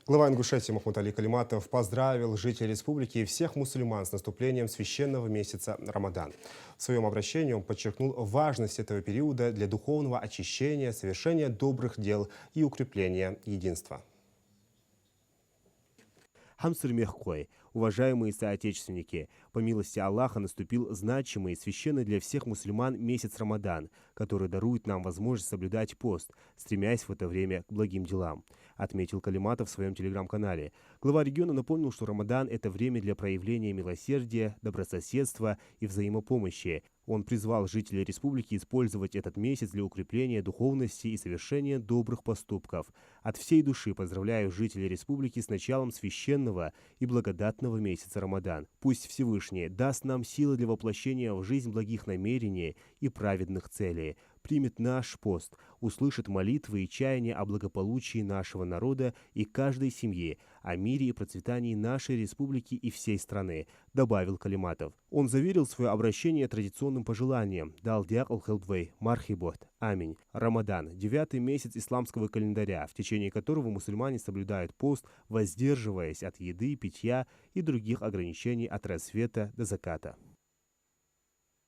Глава Ингушетии Махмуд Али Калиматов поздравил жителей республики и всех мусульман с наступлением священного месяца Рамадан. В своем обращении он подчеркнул важность этого периода для духовного очищения, совершения добрых дел и укрепления единства. Хамсыр Мехкой, уважаемые соотечественники, по милости Аллаха наступил значимый и священный для всех мусульман месяц Рамадан, который дарует нам возможность соблюдать пост, стремясь в это время к благим делам, отметил Калиматов в своем телеграм-канале. Глава региона напомнил, что Рамадан – это время для проявления милосердия, добрососедства и взаимопомощи. Он призвал жителей республики использовать этот месяц для укрепления духовности и совершения добрых поступков. От всей души поздравляю жителей республики с началом священного и благодатного месяца Рамадан. Пусть Всевышний даст нам силы для воплощения в жизнь благих намерений и праведных целей, примет наш пост, услышит молитвы и чаяния о благополучии нашего народа и каждой семьи, о мире и процветании нашей республики и всей страны, добавил Калиматов. Он заверил свое обращение традиционным пожеланием «Дал диак ал-хелдвей, мархибот, аминь». Рамадан – 9-й месяц исламского календаря, в течение которого мусульмане соблюдают пост, воздерживаясь от еды, питья и других ограничений от рассвета до заката.